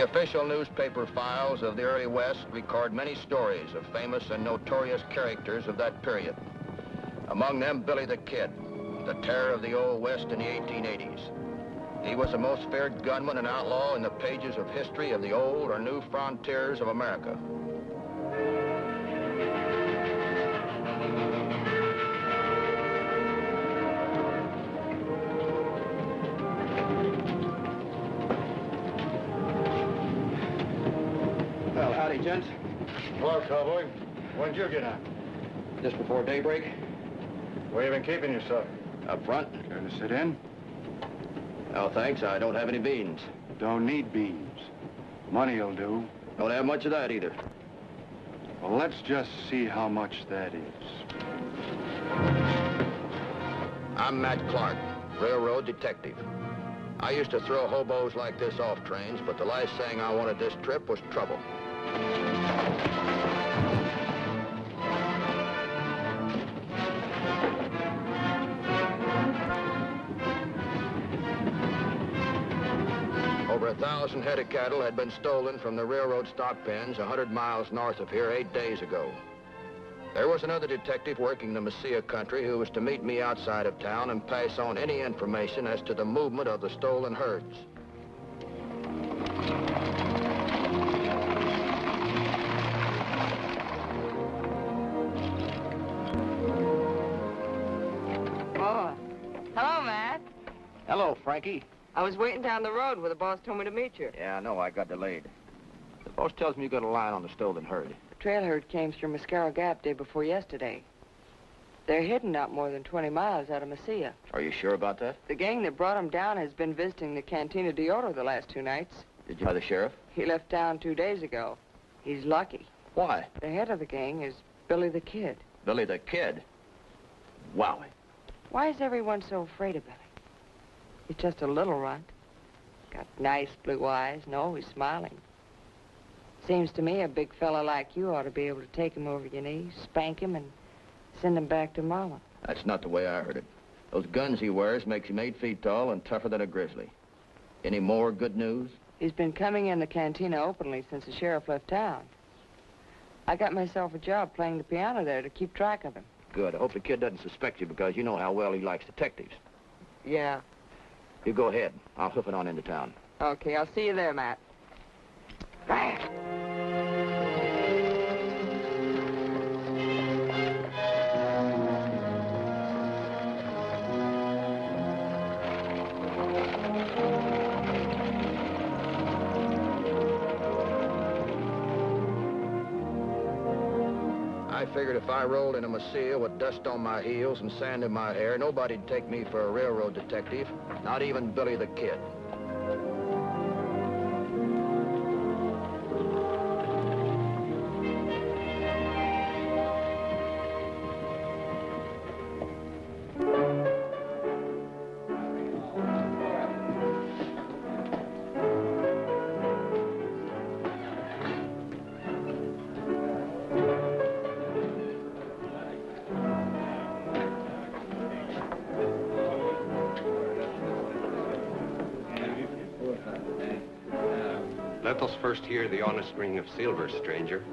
The official newspaper files of the early West record many stories of famous and notorious characters of that period. Among them, Billy the Kid, the terror of the Old West in the 1880s. He was the most feared gunman and outlaw in the pages of history of the old or new frontiers of America. Well, howdy, gents. Hello, cowboy. When'd you get on? Just before daybreak. Where you been keeping yourself? Up front. Care to sit in? No, thanks. I don't have any beans. Don't need beans. Money'll do. Don't have much of that either. Well, let's just see how much that is. I'm Matt Clark, railroad detective. I used to throw hobos like this off trains, but the last thing I wanted this trip was trouble. Over 1,000 head of cattle had been stolen from the railroad stock pens 100 miles north of here 8 days ago. There was another detective working the Mesilla country who was to meet me outside of town and pass on any information as to the movement of the stolen herds. Oh. Hello, Matt. Hello, Frankie. I was waiting down the road where the boss told me to meet you. Yeah, I know. I got delayed. The boss tells me you got a line on the stolen herd. The trail herd came through Mascaro Gap day before yesterday. They're hidden not more than 20 miles out of Mesilla. Are you sure about that? The gang that brought them down has been visiting the Cantina de Oro the last 2 nights. Did you know the sheriff? He left town 2 days ago. He's lucky. Why? The head of the gang is Billy the Kid. Billy the Kid? Wow. Why is everyone so afraid of Billy? He's just a little runt. Got nice blue eyes and always smiling. Seems to me a big fella like you ought to be able to take him over your knees, spank him, and send him back to Mama. That's not the way I heard it. Those guns he wears makes him 8 feet tall and tougher than a grizzly. Any more good news? He's been coming in the cantina openly since the sheriff left town. I got myself a job playing the piano there to keep track of him. Good. I hope the kid doesn't suspect you because you know how well he likes detectives. Yeah. You go ahead. I'll hoof it on into town. Okay, I'll see you there, Matt. I figured if I rolled into Mesilla with dust on my heels and sand in my hair, nobody'd take me for a railroad detective, not even Billy the Kid. Let us first hear the honest ring of silver, stranger.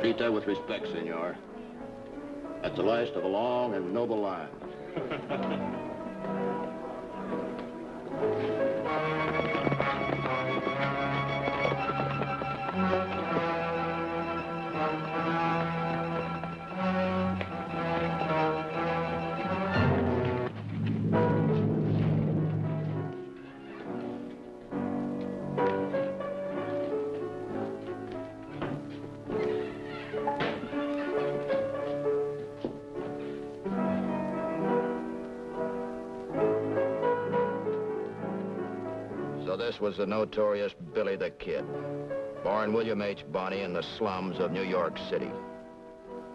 Treat that with respect, senor. That's the last of a long and noble line. So this was the notorious Billy the Kid, born William H. Bonney in the slums of New York City.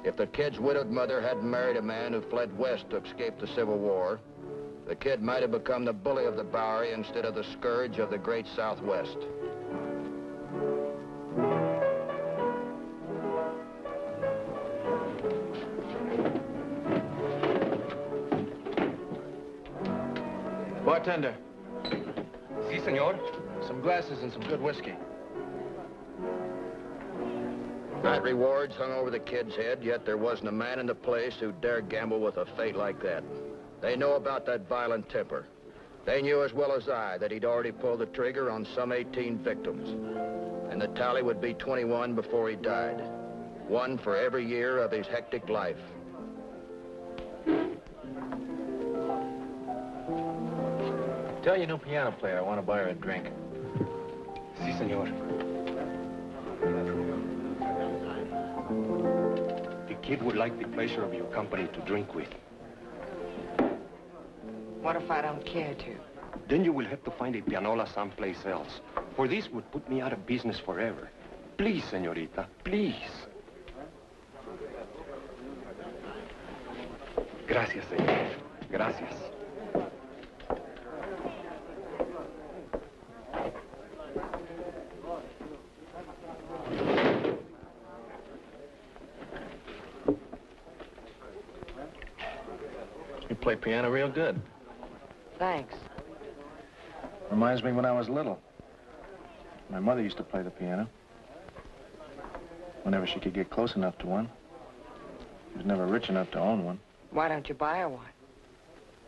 If the Kid's widowed mother hadn't married a man who fled west to escape the Civil War, the Kid might have become the bully of the Bowery instead of the scourge of the great Southwest. Bartender, senor. Some glasses and some good whiskey. Night rewards hung over the kid's head, yet there wasn't a man in the place who dared gamble with a fate like that. They know about that violent temper. They knew as well as I that he'd already pulled the trigger on some 18 victims. And the tally would be 21 before he died. One for every year of his hectic life. Tell your new piano player I want to buy her a drink. Si, senor. The kid would like the pleasure of your company to drink with. What if I don't care to? Then you will have to find a pianola someplace else. For this would put me out of business forever. Please, señorita, please. Gracias, señor. Gracias. You play piano real good. Thanks. Reminds me when I was little. My mother used to play the piano. Whenever she could get close enough to one. She was never rich enough to own one. Why don't you buy her one?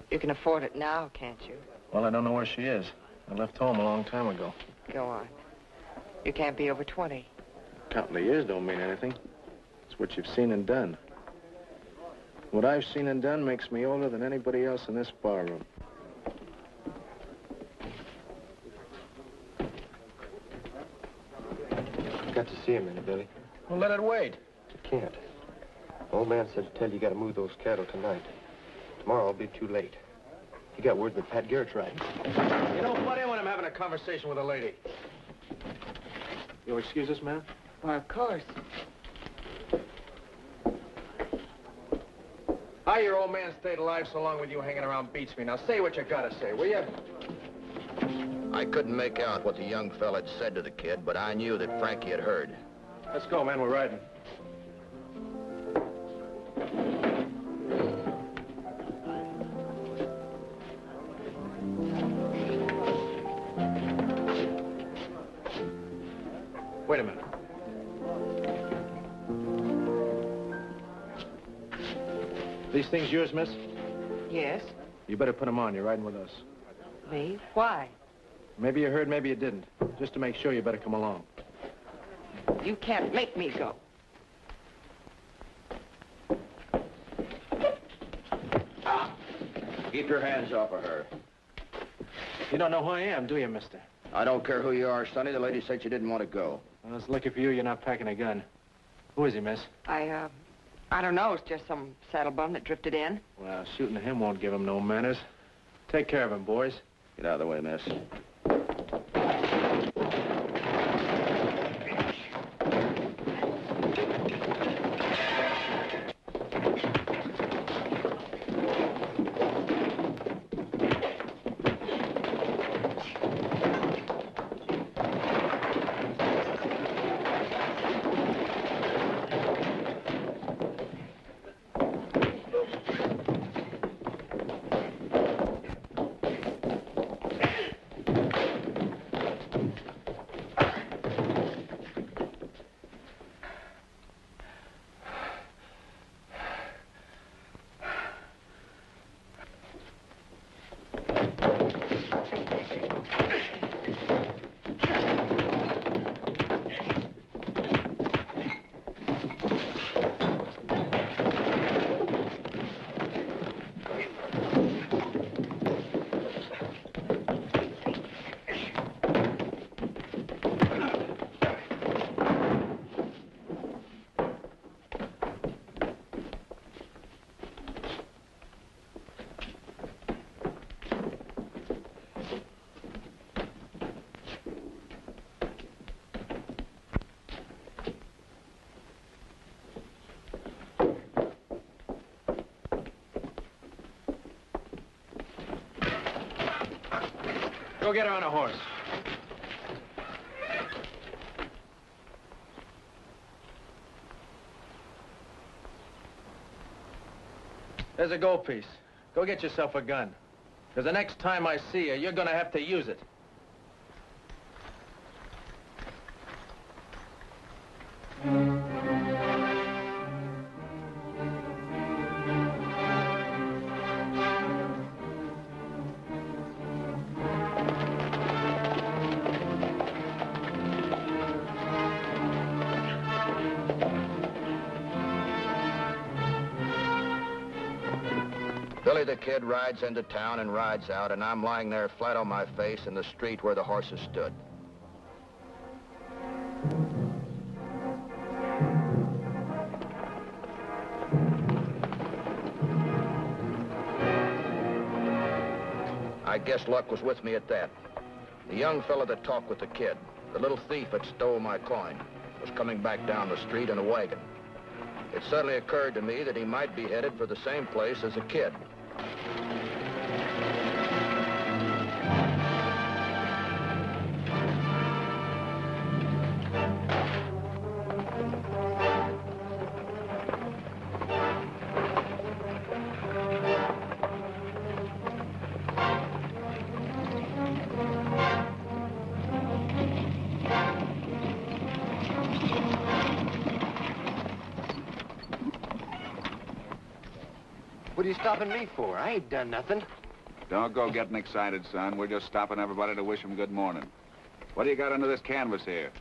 You can afford it now, can't you? Well, I don't know where she is. I left home a long time ago. Go on. You can't be over 20. Counting the years don't mean anything. It's what you've seen and done. What I've seen and done makes me older than anybody else in this barroom. Got to see him, minute, Billy. Well, let it wait. You can't. Old man said to tell you got to move those cattle tonight. Tomorrow will be too late. He got word that Pat Garrett's riding. You know, butt in when I'm having a conversation with a lady. You'll excuse us, ma'am? Well, of course. How your old man stayed alive so long with you hanging around beats me. Now, say what you gotta say, will you? I couldn't make out what the young fella had said to the kid, but I knew that Frankie had heard. Let's go, man. We're riding. Wait a minute. These things yours, miss? Yes? You better put them on. You're riding with us. Me? Why? Maybe you heard, maybe you didn't. Just to make sure, you better come along. You can't make me go. Keep your hands off of her. You don't know who I am, do you, mister? I don't care who you are, Sonny. The lady said you didn't want to go. Well, it's lucky for you you're not packing a gun. Who is he, miss? I don't know. It's just some saddle bum that drifted in. Well, shooting at him won't give him no manners. Take care of him, boys. Get out of the way, miss. Go get her on a horse. There's a gold piece. Go get yourself a gun. Because the next time I see you, you're gonna have to use it. Billy the Kid rides into town and rides out, and I'm lying there flat on my face in the street where the horses stood. I guess luck was with me at that. The young fella that talked with the kid, the little thief that stole my coin, was coming back down the street in a wagon. It suddenly occurred to me that he might be headed for the same place as the kid. What are you stopping me for? I ain't done nothing. Don't go getting excited, son. We're just stopping everybody to wish them good morning. What do you got under this canvas here?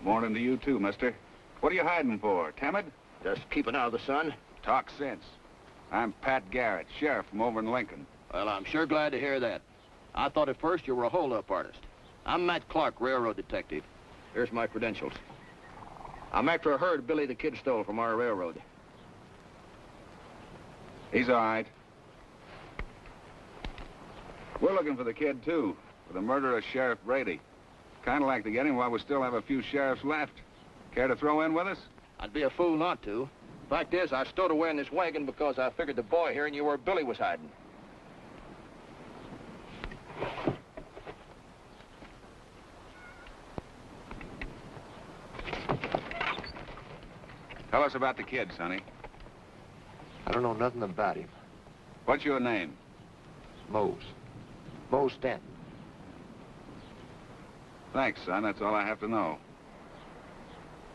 Morning to you, too, mister. What are you hiding for? Timid? Just keeping out of the sun. Talk sense. I'm Pat Garrett, sheriff from over in Lincoln. Well, I'm sure glad to hear that. I thought at first you were a hold-up artist. I'm Matt Clark, railroad detective. Here's my credentials. I'm after a herd Billy the Kid stole from our railroad. He's all right. We're looking for the kid, too, for the murder of Sheriff Brady. Kind of like to get him while we still have a few sheriffs left. Care to throw in with us? I'd be a fool not to. Fact is, I stowed away in this wagon because I figured the boy here knew where Billy was hiding. Tell us about the kid, Sonny. I don't know nothing about him. What's your name? Mose. Mose Stanton. Thanks, son. That's all I have to know.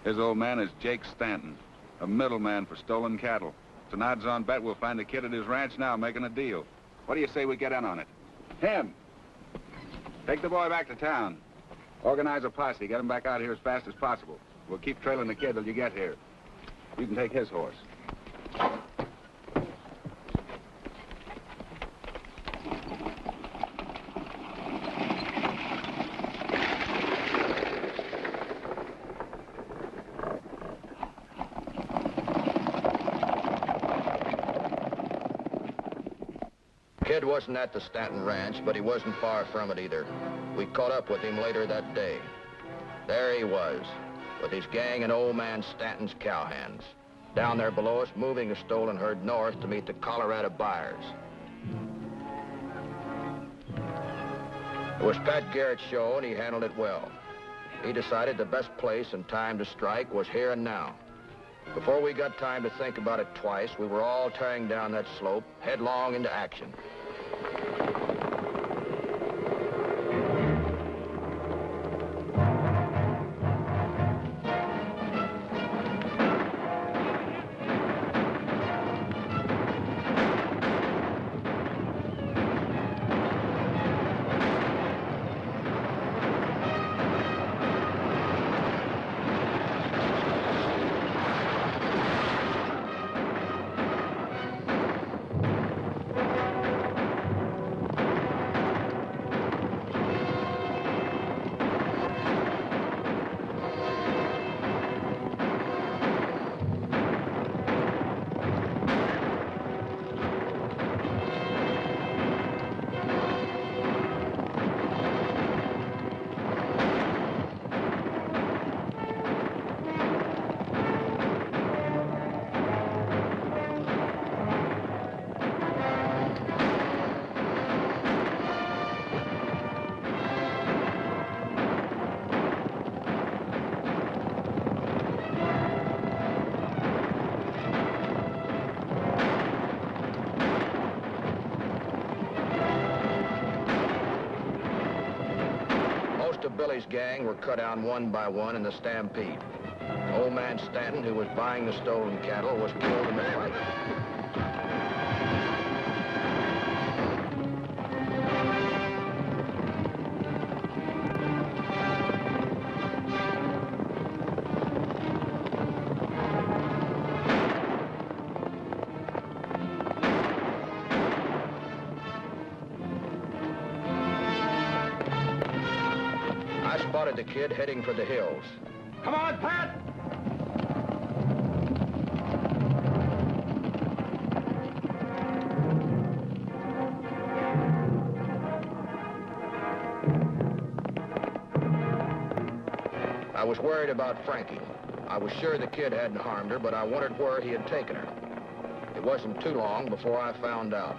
His old man is Jake Stanton, a middleman for stolen cattle. It's an odds-on bet we'll find the kid at his ranch now making a deal. What do you say we get in on it? Him! Take the boy back to town. Organize a posse. Get him back out here as fast as possible. We'll keep trailing the kid till you get here. You can take his horse. Kid wasn't at the Stanton Ranch, but he wasn't far from it either. We caught up with him later that day. There he was, with his gang and old man Stanton's cowhands. Down there below us, moving the stolen herd north to meet the Colorado buyers. It was Pat Garrett's show, and he handled it well. He decided the best place and time to strike was here and now. Before we got time to think about it twice, we were all tearing down that slope, headlong into action. Billy's gang were cut down one by one in the stampede. Old man Stanton, who was buying the stolen cattle, was killed in the fight. spotted the kid heading for the hills. Come on, Pat! I was worried about Frankie. I was sure the kid hadn't harmed her, but I wondered where he had taken her. It wasn't too long before I found out.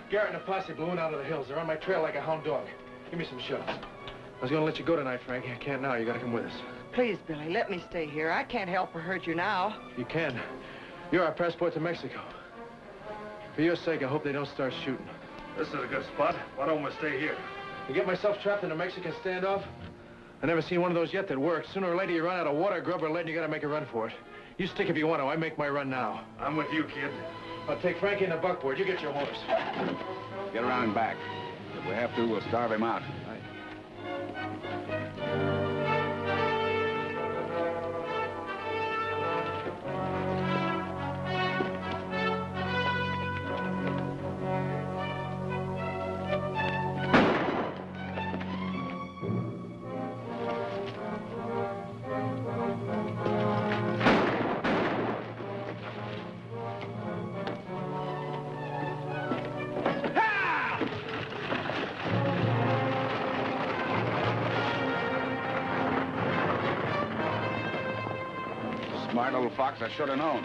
Garrett and a posse blew in out of the hills. They're on my trail like a hound dog. Give me some shots. I was gonna let you go tonight, Frankie. I can't now. You gotta come with us. Please, Billy, let me stay here. I can't help or hurt you now. You can. You're our passport to Mexico. For your sake, I hope they don't start shooting. This is a good spot. Why don't we stay here? You get myself trapped in a Mexican standoff? I never seen one of those yet that works. Sooner or later, you run out of water, grub, or lead, and you gotta make a run for it. You stick if you want to. I make my run now. I'm with you, kid. I'll take Frankie and the buckboard. You get your horse. Get around and back. If we have to, we'll starve him out. Smart little fox, I should have known.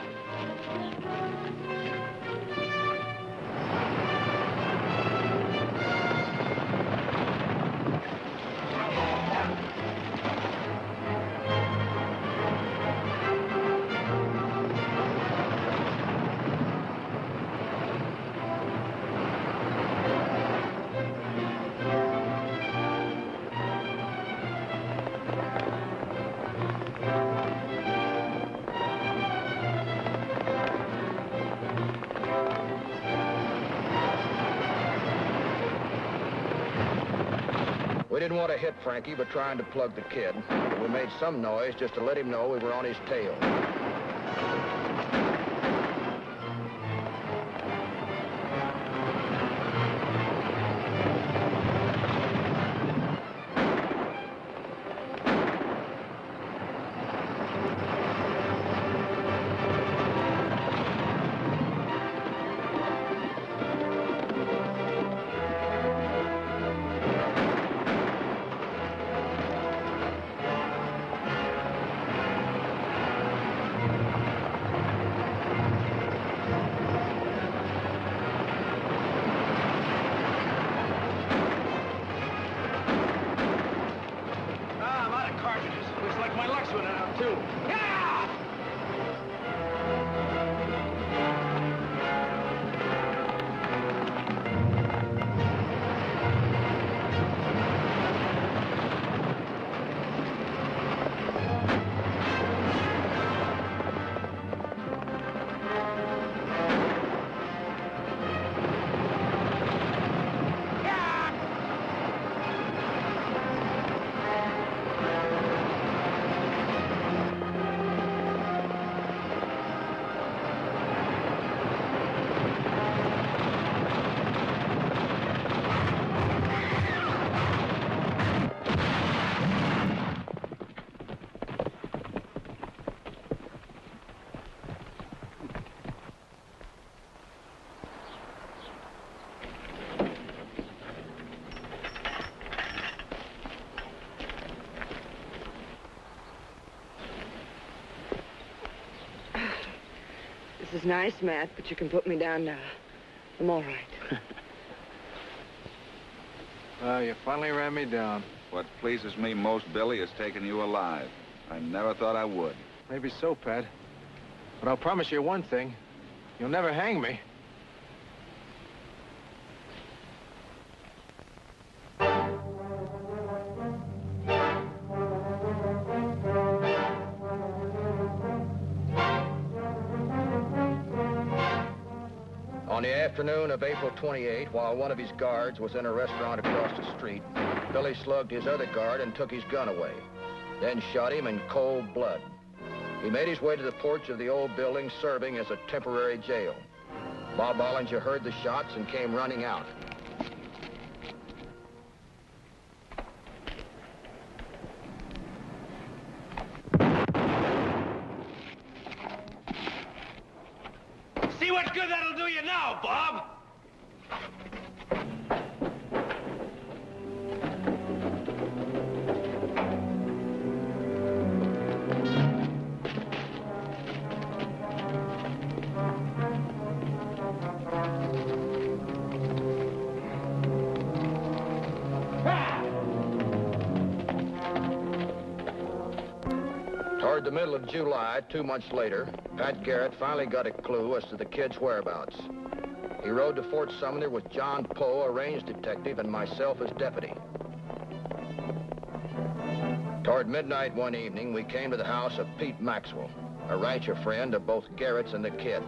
We didn't want to hit Frankie, but trying to plug the kid. We made some noise just to let him know we were on his tail. This is nice, Matt, but you can put me down now. I'm all right. Well, you finally ran me down. What pleases me most, Billy, is taking you alive. I never thought I would. Maybe so, Pat. But I'll promise you one thing. You'll never hang me. On the afternoon of April 28, while one of his guards was in a restaurant across the street, Billy slugged his other guard and took his gun away, then shot him in cold blood. He made his way to the porch of the old building, serving as a temporary jail. Bob Ollinger heard the shots and came running out. See what good that'll do you now, Bob! Toward the middle of July, 2 months later, Pat Garrett finally got a clue as to the kid's whereabouts. He rode to Fort Sumner with John Poe, a range detective, and myself as deputy. Toward midnight one evening, we came to the house of Pete Maxwell, a rancher friend of both Garrett's and the kid.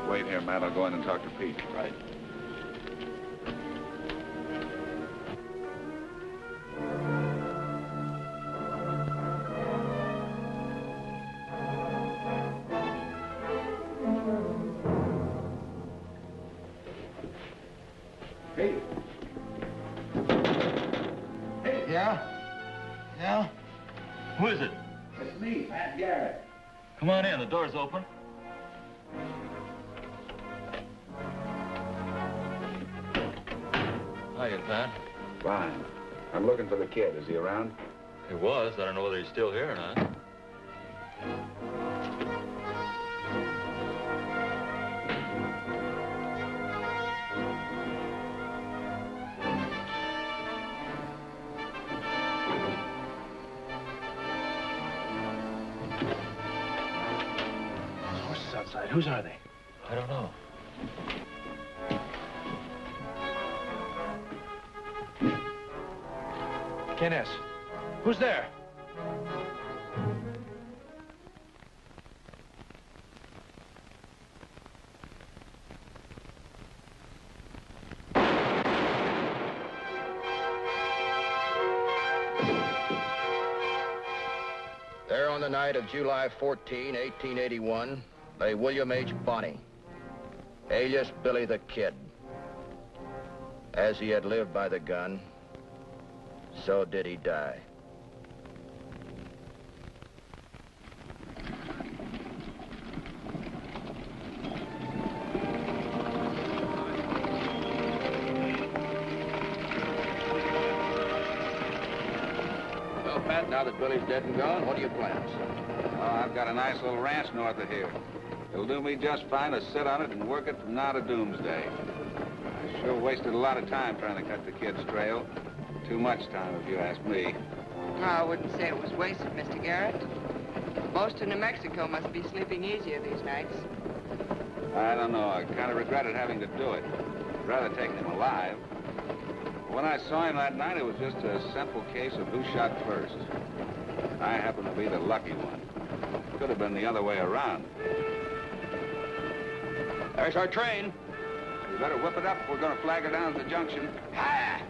Wait here, Matt. I'll go in and talk to Pete. Right. Hey. Hey. Yeah? Yeah? Who is it? It's me, Pat Garrett. Come on in. The door's open. Hiya, Pat. Fine. I'm looking for the kid. Is he around? He was. I don't know whether he's still here or not. Horses outside. Whose are they? I don't know. K&S. Who's there? There on the night of July 14, 1881, lay William H. Bonney, alias Billy the Kid. As he had lived by the gun, so did he die. Well, Pat, now that Billy's dead and gone, what are your plans? Oh, I've got a nice little ranch north of here. It'll do me just fine to sit on it and work it from now to doomsday. I sure wasted a lot of time trying to cut the kid's trail. Too much time, if you ask me. I wouldn't say it was wasted, Mr. Garrett. Most of New Mexico must be sleeping easier these nights. I don't know. I kind of regretted having to do it. I'd rather take him alive. When I saw him that night, it was just a simple case of who shot first. I happened to be the lucky one. Could have been the other way around. There's our train. We better whip it up if we're going to flag her down at the junction. Hi!